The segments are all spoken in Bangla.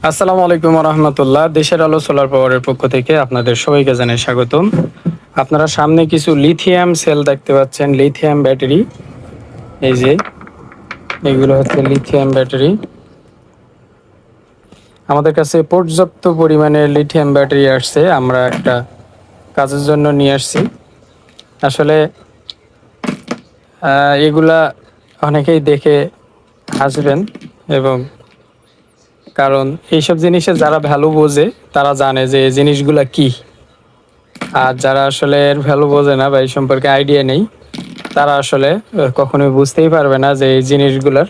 আসসালামু আলাইকুম রহমতুল্লাহ। দেশের আলো সোলার পাওয়ারের পক্ষ থেকে আপনাদের সবাইকে জানাই স্বাগতম। আপনারা সামনে কিছু লিথিয়াম সেল দেখতে পাচ্ছেন, লিথিয়াম ব্যাটারি। এই যে এগুলো হচ্ছে লিথিয়াম ব্যাটারি। আমাদের কাছে পর্যাপ্ত পরিমাণে লিথিয়াম ব্যাটারি আসছে, আমরা একটা কাজের জন্য নিয়ে আসছি। আসলে এগুলা অনেকেই দেখে হাসবেন, এবং কারণ এইসব জিনিসে যারা ভ্যালু বোঝে তারা জানে যে এই জিনিসগুলা কি। আর যারা আসলে এর ভ্যালু বোঝে না বা এই সম্পর্কে আইডিয়া নেই, তারা আসলে কখনোই বুঝতেই পারবে না যে এই জিনিসগুলোর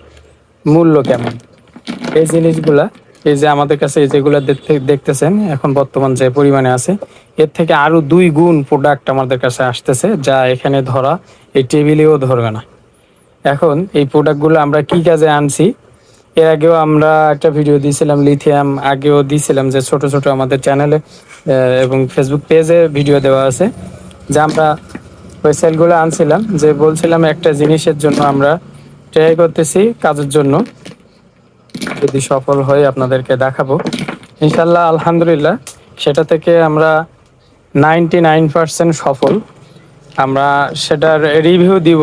মূল্য কেমন। এই জিনিসগুলা, এই যে আমাদের কাছে যেগুলো দেখতেছেন এখন বর্তমান যে পরিমাণে আছে, এর থেকে আরো 2 গুণ প্রোডাক্ট আমাদের কাছে আসতেছে, যা এখানে ধরা এই টেবিলেও ধরবে না। এখন এই প্রোডাক্টগুলো আমরা কি কাজে আনছি, এর আগেও আমরা একটা ভিডিও দিয়েছিলাম, লিথিয়াম আগেও দিয়েছিলাম, যে ছোট ছোট আমাদের চ্যানেলে এবং ফেসবুক পেজে ভিডিও দেওয়া আছে, যে আমরা ওই সেলগুলো আনছিলাম, যে বলছিলাম একটা জিনিসের জন্য আমরা ট্রাই করতেছি কাজের জন্য, যদি সফল হয় আপনাদেরকে দেখাবো ইনশাল্লাহ। আলহামদুলিল্লাহ, সেটা থেকে আমরা 99% সফল। আমরা সেটার রিভিউ দিব,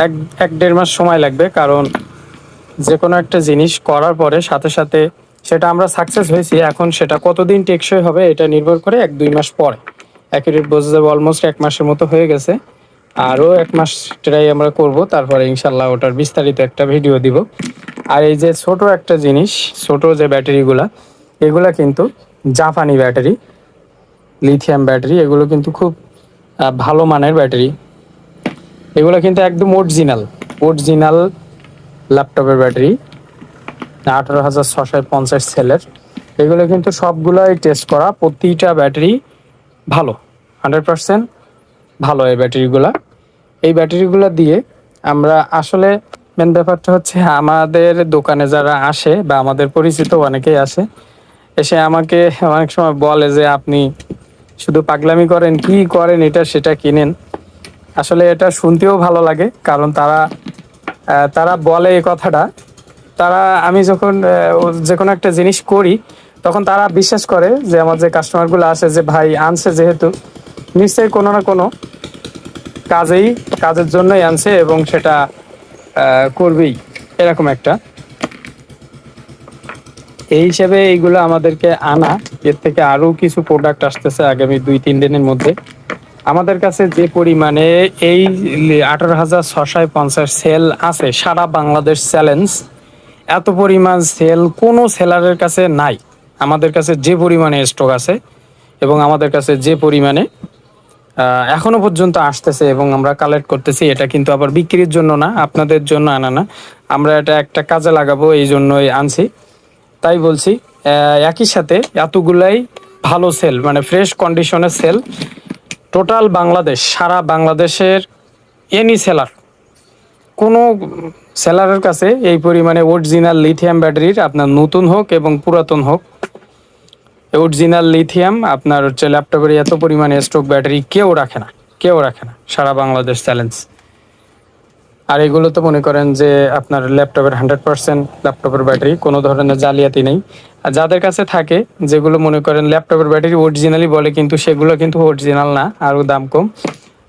এক এক দেড় মাস সময় লাগবে, কারণ যে কোনো একটা জিনিস করার পরে সাথে সাথে সেটা আমরা সাকসেস হয়েছি, এখন সেটা কতদিন টেকসই হবে এটা নির্ভর করে 1-2 মাস পরে। অ্যাকুরেট বোঝা যাবে অলমোস্ট 1 মাসের মতো হয়ে গেছে, আরও 1 মাস ট্রাই আমরা করব, তারপরে ইনশাল্লাহ ওটার বিস্তারিত একটা ভিডিও দিব। আর এই যে ছোট একটা জিনিস, ছোট যে ব্যাটারিগুলা, এগুলা কিন্তু জাপানি ব্যাটারি, লিথিয়াম ব্যাটারি। এগুলো কিন্তু খুব ভালো মানের ব্যাটারি। এগুলো কিন্তু একদম অরিজিনাল অরিজিনাল ল্যাপটপের ব্যাটারি, 18,650 সেলের। এগুলো কিন্তু সবগুলোই টেস্ট করা, প্রতিটা ব্যাটারি ভালো, 100% ভালো এই ব্যাটারিগুলা। এই ব্যাটারিগুলো দিয়ে আমরা আসলে, মেন ব্যাপারটা হচ্ছে আমাদের দোকানে যারা আসে বা আমাদের পরিচিত অনেকেই আসে, এসে আমাকে অনেক সময় বলে যে আপনি শুধু পাগলামি করেন, কি করেন এটা সেটা কিনেন। আসলে এটা শুনতেও ভালো লাগে, কারণ তারা তারা বলে এই কথাটা, তারা আমি যখন যে কোনো একটা জিনিস করি, তখন তারা বিশ্বাস করে যে আমার যে কাস্টমারগুলো আসে, যে ভাই আনছে যেহেতু নিশ্চয়ই কোনো না কোনো কাজের জন্যই আনছে, এবং সেটা করবেই, এরকম একটা। এই হিসেবে এইগুলো আমাদেরকে আনা, এর থেকে আরও কিছু প্রোডাক্ট আসতেছে আগামী 2-3 দিনের মধ্যে। আমাদের কাছে যে পরিমাণে এই 18,650 সেল আছে, সারা বাংলাদেশ চ্যালেঞ্জ, এত পরিমাণ সেল কোনো সেলারের কাছে নাই। আমাদের কাছে যে পরিমাণে স্টক আছে, এবং আমাদের কাছে যে পরিমাণে এখনো পর্যন্ত আসতেছে এবং আমরা কালেক্ট করতেছি, এটা কিন্তু আবার বিক্রির জন্য না, আপনাদের জন্য আনা না, আমরা এটা একটা কাজে লাগাবো এই জন্যই আনছি। তাই বলছি, একই সাথে এতগুলাই ভালো সেল, মানে ফ্রেশ কন্ডিশনের সেল, টোটাল বাংলাদেশ, সারা বাংলাদেশের এনি সেলার, কোনো সেলারের কাছে এই পরিমাণে অরিজিনাল লিথিয়াম ব্যাটারির, আপনার নতুন হোক এবং পুরাতন হোক, অরিজিনাল লিথিয়াম আপনার হচ্ছে ল্যাপটপের এত পরিমাণে স্টক ব্যাটারি কেউ রাখে না, কেউ রাখে না, সারা বাংলাদেশ চ্যালেঞ্জ। আর এগুলো তো মনে করেন যে আপনার ল্যাপটপের 100% ল্যাপটপের ব্যাটারি, কোনো ধরনের জালিয়াতি নেই। আর যাদের কাছে থাকে, যেগুলো মনে করেন ল্যাপটপের ব্যাটারি অরিজিনালি বলে, কিন্তু সেগুলো কিন্তু অরিজিনাল না, আরও দাম কম।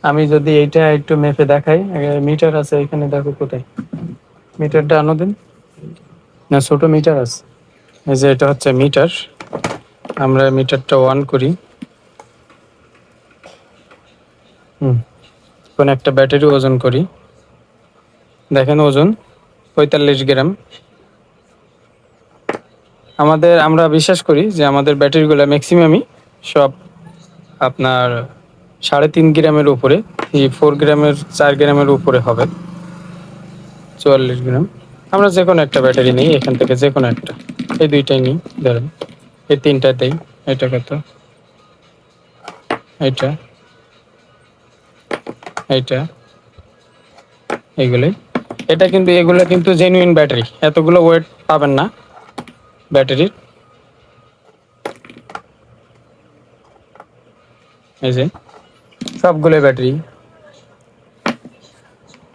আমি যদি এইটা একটু মেপে দেখাই, মিটার আছে এখানে, দেখো কোথায় মিটারটা আনো দিন, না ছোট মিটার আছে, এই যে এটা হচ্ছে মিটার। আমরা মিটারটা অন করি, কোনো একটা ব্যাটারি ওজন করি, দেখেন ওজন 45 গ্রাম। আমরা বিশ্বাস করি যে আমাদের ব্যাটারিগুলো ম্যাক্সিমামই সব আপনার 3.5 গ্রামের উপরে, 4 গ্রামের 4 গ্রামের উপরে হবে, 44 গ্রাম। আমরা যে কোনো একটা ব্যাটারি নিই এখান থেকে, যে কোনো একটা, এই দুইটাই নিই, ধরেন এই তিনটাতেই, এটা কত, এটা, এইটা, এইগুলোই। এটা কিন্তু, এগুলো কিন্তু জেনুইন ব্যাটারি, এতগুলো ওয়েট পাবেন না ব্যাটারির। এই যে সবগুলো ব্যাটারি,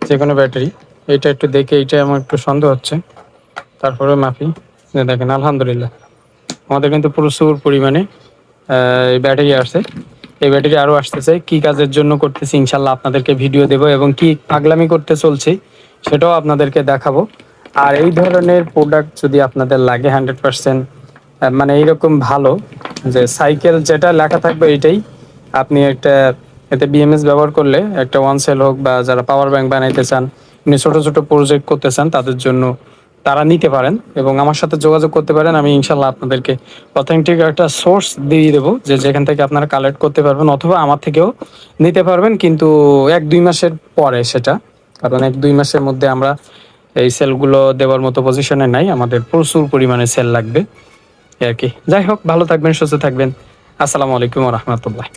যে কোনো ব্যাটারি। এটা একটু দেখে, এইটা আমার একটু সন্দেহ হচ্ছে, তারপরে মাপি, দেখেন আলহামদুলিল্লাহ আমাদের কিন্তু প্রচুর পরিমাণে এই ব্যাটারি আসছে। এই ব্যাটারি আরও আসতেছে, কি কাজের জন্য করতেছি ইনশাল্লাহ আপনাদেরকে ভিডিও দেব, এবং কি পাগলামি করতে চলছি সেটাও আপনাদেরকে দেখাবো। আর এই ধরনের প্রোডাক্ট যদি আপনাদের লাগে 100% মানে এইরকম ভালো, যে সাইকেল যেটা লেখা থাকবে এটাই আপনি একটা, এতে বিএমএস ব্যবহার করলে একটা ওয়ান সেল হোক, বা যারা পাওয়ার ব্যাংক বানাইতে চান, এমনি ছোটো ছোটো প্রজেক্ট করতে চান, তাদের জন্য তারা নিতে পারেন এবং আমার সাথে যোগাযোগ করতে পারেন। আমি ইনশাল্লাহ আপনাদেরকে অথেন্টিক একটা সোর্স দিয়ে দেবো, যে যেখান থেকে আপনারা কালেক্ট করতে পারবেন, অথবা আমার থেকেও নিতে পারবেন, কিন্তু 1-2 মাসের পরে সেটা, কারণ 1-2 মাসের মধ্যে আমরা এই সেলগুলো দেওয়ার মতো পজিশনে নাই, আমাদের প্রচুর পরিমাণে সেল লাগবে আর কি। যাই হোক, ভালো থাকবেন, সুস্থ থাকবেন। আসসালামু আলাইকুম রহমতুল্লাহ।